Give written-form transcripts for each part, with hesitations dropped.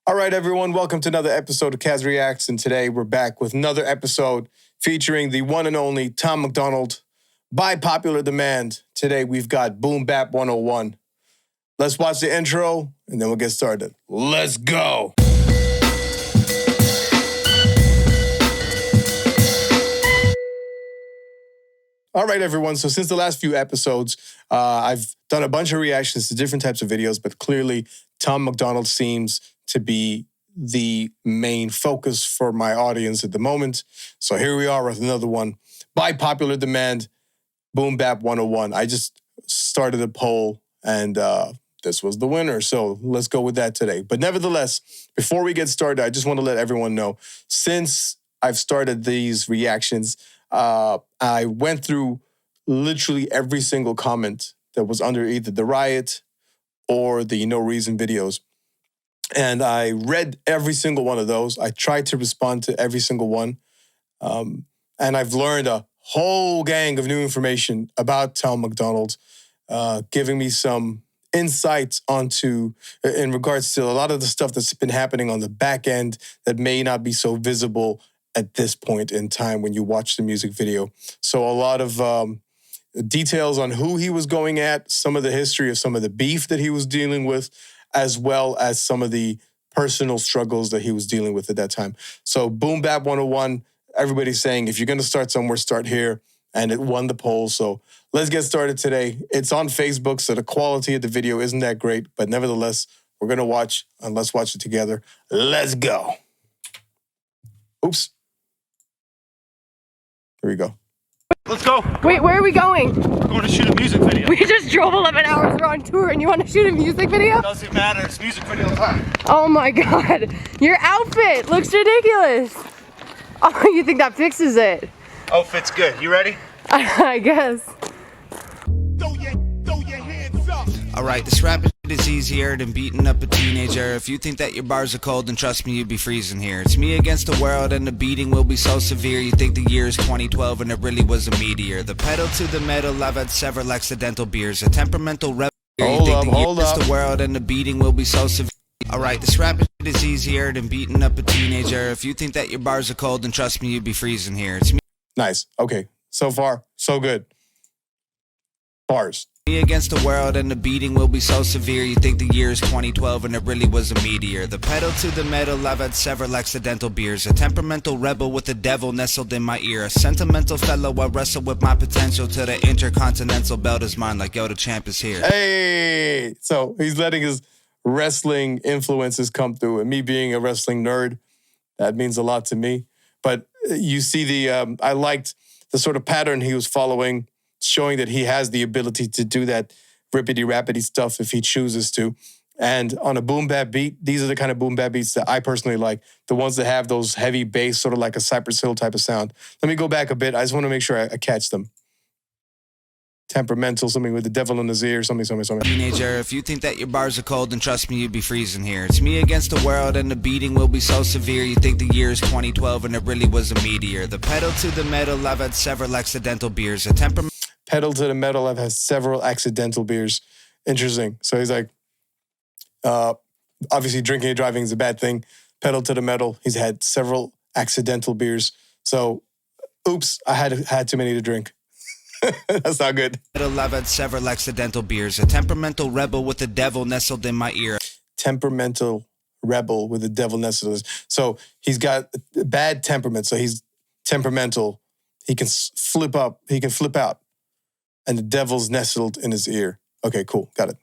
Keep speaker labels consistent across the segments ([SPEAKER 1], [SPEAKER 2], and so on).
[SPEAKER 1] All right, everyone, welcome to another episode of Kaz Reacts, and today we're back with another episode featuring the one and only Tom MacDonald. By popular demand, today we've got Boom Bap 101. Let's watch the intro, and then we'll get started. Let's go! All right, everyone, so since the last few episodes, I've done a bunch of reactions to different types of videos, but clearly Tom MacDonald seems to be the main focus for my audience at the moment. So here we are with another one. By popular demand, Boom Bap 101. I just started a poll and this was the winner. So let's go with that today. But nevertheless, before we get started, I just want to let everyone know, since I've started these reactions, I went through literally every single comment that was under either the Riot or the No Reason videos. And I read every single one of those. I tried to respond to every single one. And I've learned a whole gang of new information about Tom MacDonald, giving me some insights in regards to a lot of the stuff that's been happening on the back end that may not be so visible at this point in time when you watch the music video. So a lot of details on who he was going at, some of the history of some of the beef that he was dealing with, as well as some of the personal struggles that he was dealing with at that time. So Boom Bap 101, everybody's saying, if you're going to start somewhere, start here. And it won the poll. So let's get started today. It's on Facebook, so the quality of the video isn't that great. But nevertheless, we're going to watch, and let's watch it together. Let's go. Oops. Here we go.
[SPEAKER 2] Let's go.
[SPEAKER 3] Wait, where are we going?
[SPEAKER 2] We're going to shoot a music video.
[SPEAKER 3] We just drove 11 hours, we're on tour, and you want to shoot a music video?
[SPEAKER 2] Doesn't matter, it's music video time.
[SPEAKER 3] Oh my god, your outfit looks ridiculous. Oh, you think that fixes it?
[SPEAKER 2] Outfit's good. You ready?
[SPEAKER 3] I guess.
[SPEAKER 2] Throw your hands up.
[SPEAKER 4] Alright, this rap is easier than beating up a teenager. If you think that your bars are cold, then trust me, you'd be freezing here. It's me against the world, and the beating will be so severe. You think the year is 2012, and it really was a meteor. The pedal to the metal, I've had several accidental beers. A temperamental rebel.
[SPEAKER 1] Hold up.
[SPEAKER 4] The world, and the beating will be so severe. Alright, this rap is easier than beating up a teenager. If you think that your bars are cold, then trust me, you'd be freezing here. It's me.
[SPEAKER 1] Nice. Okay. So far, so good. Bars.
[SPEAKER 4] Me against the world, and the beating will be so severe. You think the year is 2012, and it really was a meteor. The pedal to the metal, I've had several accidental beers. A temperamental rebel with the devil nestled in my ear. A sentimental fellow, I wrestle with my potential. To the intercontinental belt is mine, like yo, the champ is here.
[SPEAKER 1] Hey! So he's letting his wrestling influences come through. And me being a wrestling nerd, that means a lot to me. But you see I liked the sort of pattern he was following, showing that he has the ability to do that rippity-rappity stuff if he chooses to. And on a boom bap beat, these are the kind of boom bap beats that I personally like, the ones that have those heavy bass, sort of like a Cypress Hill type of sound. Let me go back a bit. I just want to make sure I catch them. Temperamental, something with the devil in his ear, something.
[SPEAKER 4] Teenager, if you think that your bars are cold, then trust me, you'd be freezing here. It's me against the world, and the beating will be so severe. You think the year is 2012, and it really was a meteor. The pedal to the metal, I've had several accidental beers. A
[SPEAKER 1] Pedal to the metal, I've had several accidental beers. Interesting. So he's like, obviously drinking and driving is a bad thing. Pedal to the metal, he's had several accidental beers. So, oops, I had too many to drink. That's not good.
[SPEAKER 4] I've had several accidental beers. A temperamental rebel with the devil nestled in my ear.
[SPEAKER 1] Temperamental rebel with the devil nestled in his. So he's got bad temperament. So he's temperamental. He can flip up. He can flip out. And the devil's nestled in his ear. Okay, cool. Got it.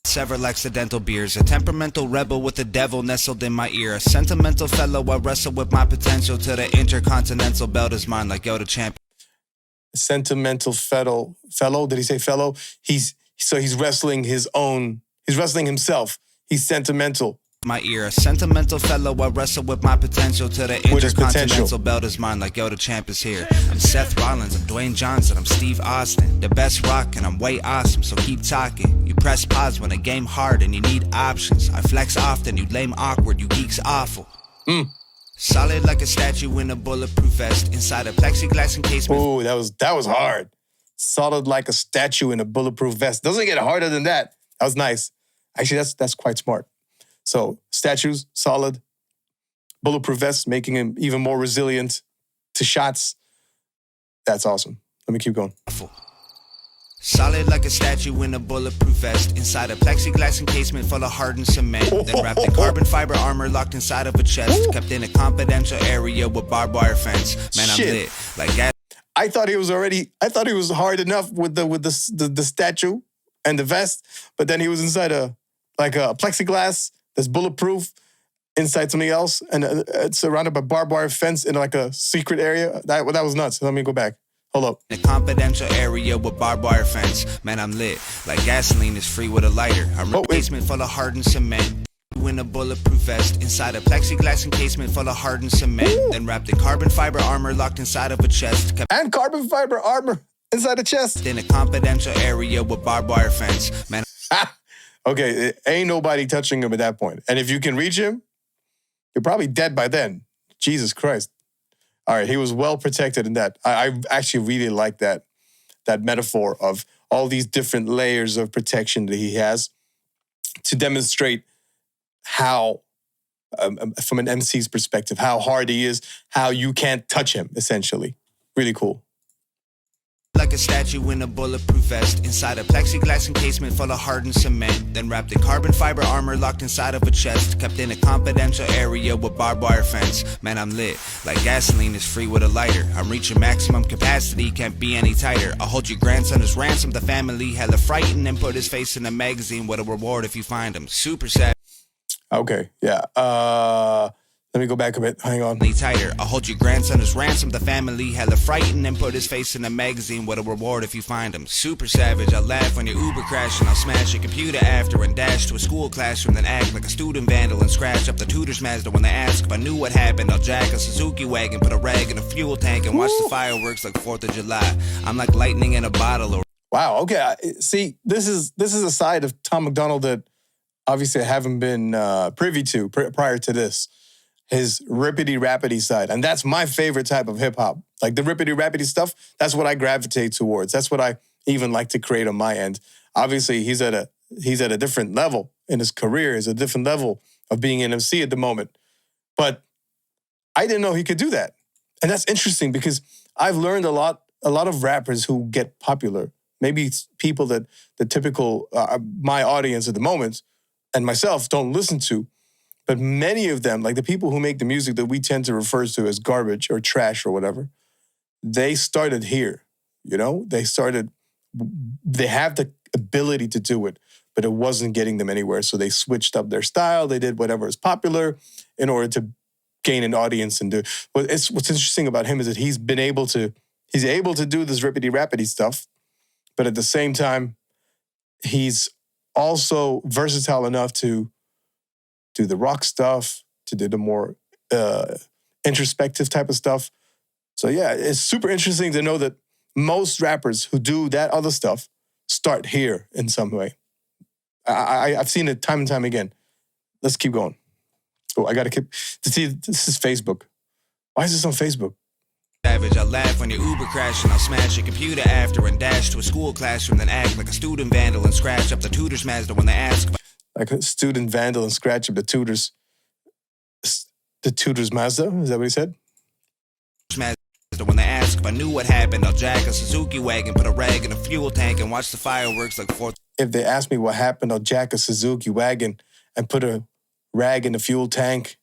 [SPEAKER 4] Several accidental beers. A temperamental rebel with the devil nestled in my ear. A sentimental fellow, I wrestle with my potential. To the intercontinental belt is mine, like yo, the champ.
[SPEAKER 1] Sentimental fellow. Did he say fellow? He's wrestling his own. He's wrestling himself. He's sentimental.
[SPEAKER 4] My ear, a sentimental fellow, I wrestle with my potential. To the intercontinental belt is mine, like yo, the champ is here. I'm Seth Rollins, I'm Dwayne Johnson, I'm Steve Austin, the best rock, and I'm way awesome, so keep talking. You press pause when a game hard and you need options. I flex often, you lame awkward, you geeks awful. Solid like a statue in a bulletproof vest, inside a plexiglass encasement.
[SPEAKER 1] Ooh, that was hard. Solid like a statue in a bulletproof vest. Doesn't get harder than that. That was nice. Actually, that's quite smart. So statues, solid. Bulletproof vests, making him even more resilient to shots. That's awesome. Let me keep going.
[SPEAKER 4] Solid like a statue in a bulletproof vest. Inside a plexiglass encasement full of hardened cement. Then wrapped in carbon fiber armor locked inside of a chest. Kept in a confidential area with barbed wire fence. Man, I'm lit like gas.
[SPEAKER 1] I thought he was hard enough with the statue and the vest, but then he was inside a plexiglass that's bulletproof, inside something else, and it's surrounded by barbed wire fence in like a secret area. That was nuts. Let me go back. Hold up.
[SPEAKER 4] In a confidential area with barbed wire fence. Man, I'm lit like gasoline is free with a lighter. I'm in a basement full of hardened cement. In a bulletproof vest inside a plexiglass encasement full of hardened cement. Then wrapped in carbon fiber armor locked inside of a chest.
[SPEAKER 1] And carbon fiber armor inside a chest.
[SPEAKER 4] In a confidential area with barbed wire fence. Man.
[SPEAKER 1] Okay, ain't nobody touching him at that point. And if you can reach him, you're probably dead by then. Jesus Christ. All right, he was well protected in that. I actually really like that metaphor of all these different layers of protection that he has to demonstrate how, from an MC's perspective, how hard he is, how you can't touch him, essentially. Really cool.
[SPEAKER 4] Like a statue in a bulletproof vest inside a plexiglass encasement full of hardened cement. Then wrapped in carbon fiber armor locked inside of a chest. Kept in a confidential area with barbed wire fence. Man, I'm lit like gasoline is free with a lighter. I'm reaching maximum capacity, can't be any tighter. I'll hold your grandson as ransom. The family hella frightened and put his face in a magazine with a reward if you find him. Super sad.
[SPEAKER 1] Okay, yeah. Let me go back a bit. Hang on.
[SPEAKER 4] Tighter. I'll hold your grandson as ransom. The family hella frightened and put his face in a magazine with a reward if you find him. Super savage. I'll laugh when your Uber crash and I'll smash your computer after and dash to a school classroom. Then act like a student vandal and scratch up the tutor's Mazda when they ask if I knew what happened. I'll jack a Suzuki wagon, put a rag in a fuel tank and watch the fireworks like 4th of July. I'm like lightning in a bottle. Or
[SPEAKER 1] wow. Okay. See, this is a side of Tom MacDonald that obviously I haven't been privy to prior to this. His rippity-rappity side. And that's my favorite type of hip-hop. Like the rippity-rappity stuff, that's what I gravitate towards. That's what I even like to create on my end. Obviously, he's at a different level in his career. He's at a different level of being an MC at the moment. But I didn't know he could do that. And that's interesting because I've learned a lot of rappers who get popular. Maybe it's people that the typical, my audience at the moment, and myself don't listen to. But many of them, like the people who make the music that we tend to refer to as garbage or trash or whatever, they started here, you know? They have the ability to do it, but it wasn't getting them anywhere. So they switched up their style. They did whatever is popular in order to gain an audience and do. What's interesting about him is that he's able to do this rippity-rappity stuff, but at the same time, he's also versatile enough to do the rock stuff, to do the more introspective type of stuff. So yeah, it's super interesting to know that most rappers who do that other stuff start here in some way. I've seen it time and time again. Let's keep going. Oh, I gotta keep, to see, this is Facebook. Why is this on Facebook?
[SPEAKER 4] Savage, I'll laugh when your Uber crash and I'll smash your computer after and dash to a school classroom, then act like a student vandal and scratch up the tutor's Mazda when they ask.
[SPEAKER 1] Like a student vandal and scratch up the tutor's Mazda? Is that what he said?
[SPEAKER 4] When they ask if I knew what happened, I'll jack a Suzuki wagon, put a rag in a fuel tank and watch the fireworks like 4th.
[SPEAKER 1] If they ask me what happened, I'll jack a Suzuki wagon and put a rag in the fuel tank.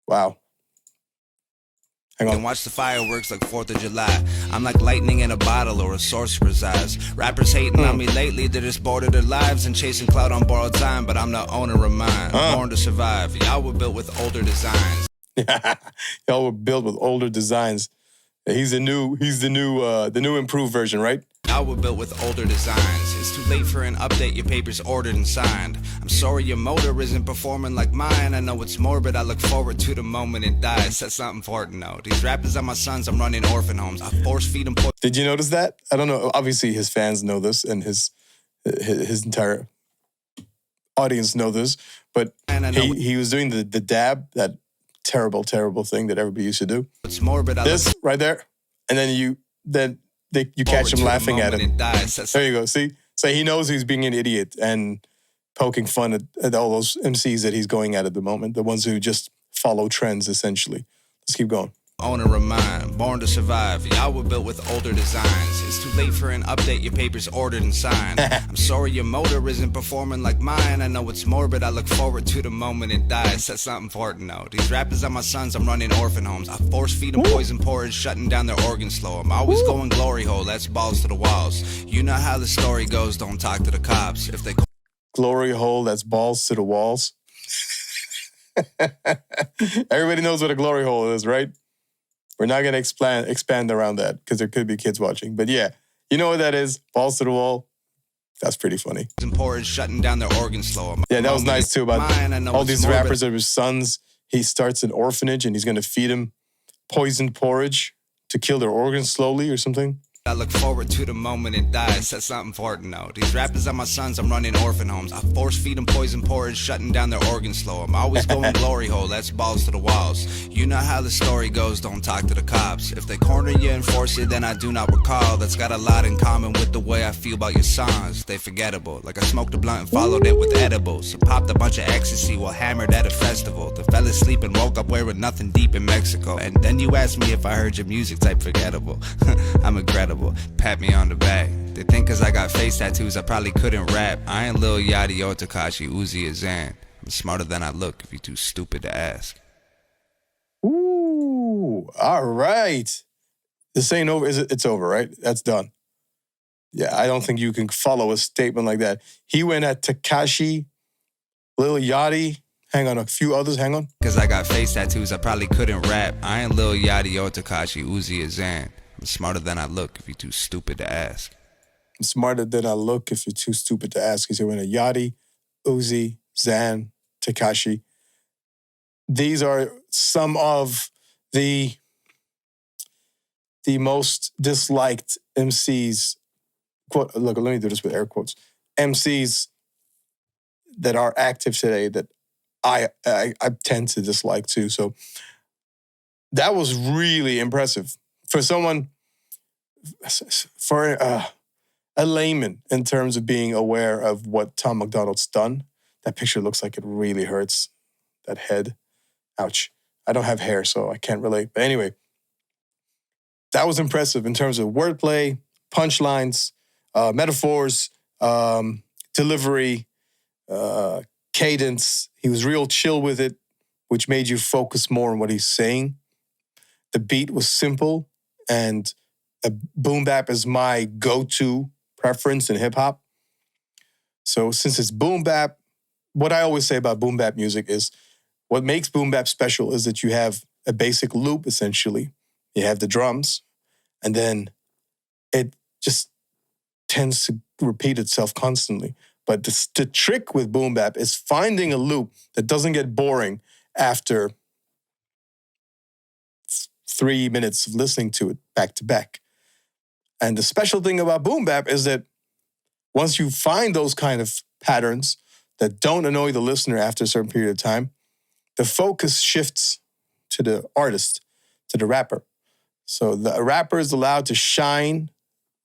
[SPEAKER 1] Wow. Hang on.
[SPEAKER 4] And watch the fireworks like 4th of July. I'm like lightning in a bottle or a sorcerer's eyes. Rappers hating on me lately, they're just bored of their lives and chasing clout on borrowed time, but I'm the owner of mine. I'm born to survive. Y'all were built with older designs.
[SPEAKER 1] Y'all were built with older designs. He's the new improved version, right?
[SPEAKER 4] Y'all were built with older designs. It's too late for an update, your paper's ordered and signed. I'm sorry your motor isn't performing like mine. I know it's morbid, I look forward to the moment it dies. That's not important, though. These rappers are my sons, I'm running orphan homes. I force feed them.
[SPEAKER 1] Did you notice that? I don't know. Obviously, his fans know this and his entire audience know this. But he was doing the dab, that terrible thing that everybody used to do.
[SPEAKER 4] It's morbid.
[SPEAKER 1] This right there. And then you catch him laughing at him. There you go. See? So he knows he's being an idiot. And poking fun at all those MCs that he's going at the moment, the ones who just follow trends, essentially. Let's keep going.
[SPEAKER 4] Owner of mine, born to survive. Y'all were built with older designs. It's too late for an update, your paper's ordered and signed. I'm sorry your motor isn't performing like mine. I know it's morbid, I look forward to the moment it dies. That's not important though. These rappers are my sons, I'm running orphan homes. I force feed them poison porridge, shutting down their organs slow. I'm always going glory hole, that's balls to the walls. You know how the story goes, don't talk to the cops. If they
[SPEAKER 1] glory hole, that's balls to the walls. Everybody knows what a glory hole is, right? We're not going to expand around that because there could be kids watching. But yeah, you know what that is. Balls to the wall. That's pretty funny.
[SPEAKER 4] Porridge shutting down their organs slow.
[SPEAKER 1] Yeah, that was nice too about all these rappers are his sons. He starts an orphanage and he's going to feed them poisoned porridge to kill their organs slowly or something.
[SPEAKER 4] I look forward to the moment it dies. That's not important though. These rappers are my sons, I'm running orphan homes. I force feed them poison porridge, shutting down their organs slow. I'm always going glory hole, that's balls to the walls. You know how the story goes, don't talk to the cops. If they corner you and force it, then I do not recall. That's got a lot in common with the way I feel about your songs. They forgettable, like I smoked a blunt and followed it with edibles. So popped a bunch of ecstasy while hammered at a festival. The fella sleep and woke up wearing nothing deep in Mexico. And then you asked me if I heard your music type forgettable. I'm incredible. Pat me on the back. They think cause I got face tattoos I probably couldn't rap. I ain't Lil Yachty or Tekashi, Uzi or Zan. I'm smarter than I look if you're too stupid to ask.
[SPEAKER 1] Ooh, all right. This ain't over. It's over, right? That's done. Yeah, I don't think you can follow a statement like that. He went at Tekashi, Lil Yachty. Hang on, a few others. Hang on.
[SPEAKER 4] Cause I got face tattoos I probably couldn't rap. I ain't Lil Yachty or Tekashi, Uzi or Zan. I'm smarter than I look if you're too stupid to ask.
[SPEAKER 1] I'm smarter than I look if you're too stupid to ask. He went a Yachty, Uzi, Zan, Tekashi. These are some of the most disliked MCs. Quote, look, let me do this with air quotes. MCs that are active today that I tend to dislike too. So that was really impressive. For someone, for a layman in terms of being aware of what Tom MacDonald's done, that picture looks like it really hurts. That head. Ouch. I don't have hair, so I can't relate. But anyway, that was impressive in terms of wordplay, punchlines, metaphors, delivery, cadence. He was real chill with it, which made you focus more on what he's saying. The beat was simple. And boom bap is my go-to preference in hip-hop. So since it's boom bap, what I always say about boom bap music is what makes boom bap special is that you have a basic loop, essentially. You have the drums, and then it just tends to repeat itself constantly. But the trick with boom bap is finding a loop that doesn't get boring after 3 minutes of listening to it back to back. And the special thing about boom bap is that once you find those kind of patterns that don't annoy the listener after a certain period of time, the focus shifts to the artist, to the rapper. So the rapper is allowed to shine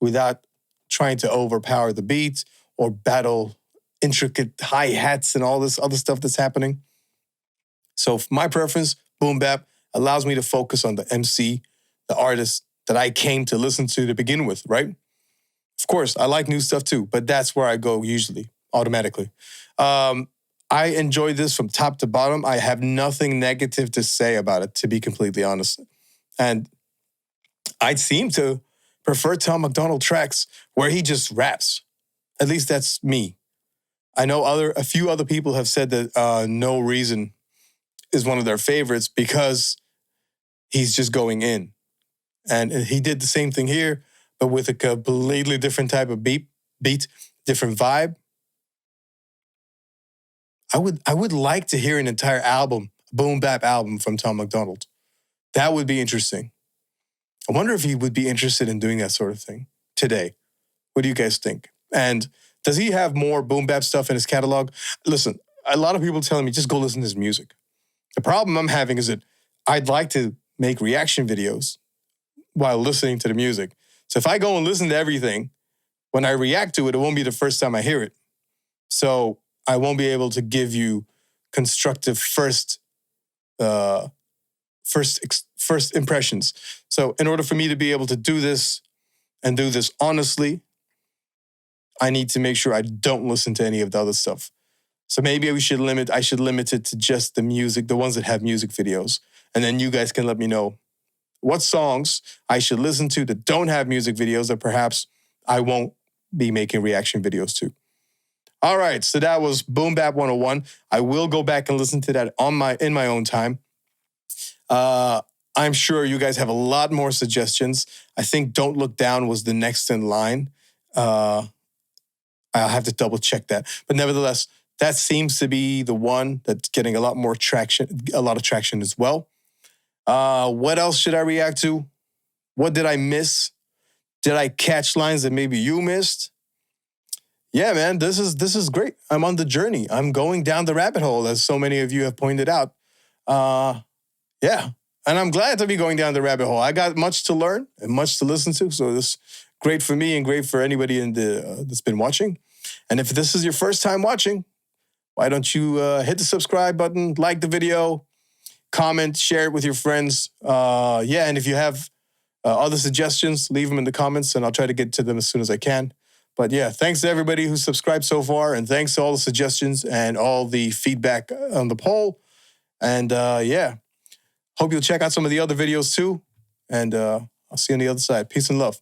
[SPEAKER 1] without trying to overpower the beat or battle intricate hi-hats and all this other stuff that's happening. So my preference, boom bap, allows me to focus on the MC, the artist that I came to listen to begin with, right? Of course, I like new stuff too, but that's where I go usually, automatically. I enjoy this from top to bottom. I have nothing negative to say about it, to be completely honest. And I seem to prefer Tom MacDonald tracks where he just raps. At least that's me. I know a few other people have said that No Reason is one of their favorites because he's just going in. And he did the same thing here, but with a completely different type of beat, different vibe. I would like to hear an entire album, boom bap album from Tom MacDonald. That would be interesting. I wonder if he would be interested in doing that sort of thing today. What do you guys think? And does he have more boom bap stuff in his catalog? Listen, a lot of people telling me just go listen to his music. The problem I'm having is that I'd like to make reaction videos while listening to the music. So if I go and listen to everything, when I react to it, it won't be the first time I hear it. So I won't be able to give you constructive first impressions. So in order for me to be able to do this and do this honestly, I need to make sure I don't listen to any of the other stuff. So maybe I should limit it to just the music, the ones that have music videos. And then you guys can let me know what songs I should listen to that don't have music videos that perhaps I won't be making reaction videos to. All right, so that was Boom Bap 101. I will go back and listen to that in my own time. I'm sure you guys have a lot more suggestions. I think Don't Look Down was the next in line. I'll have to double check that. But nevertheless, that seems to be the one that's getting a lot of traction as well. What else should I react to? What did I miss? Did I catch lines that maybe you missed? Yeah, man, this is great. I'm on the journey. I'm going down the rabbit hole, as so many of you have pointed out. Yeah, and I'm glad to be going down the rabbit hole. I got much to learn and much to listen to, so this is great for me and great for anybody that's been watching. And if this is your first time watching, why don't you hit the subscribe button, like the video, comment, share it with your friends. And if you have other suggestions, leave them in the comments, and I'll try to get to them as soon as I can. But yeah, thanks to everybody who's subscribed so far, and thanks to all the suggestions and all the feedback on the poll. And hope you'll check out some of the other videos too. And I'll see you on the other side. Peace and love.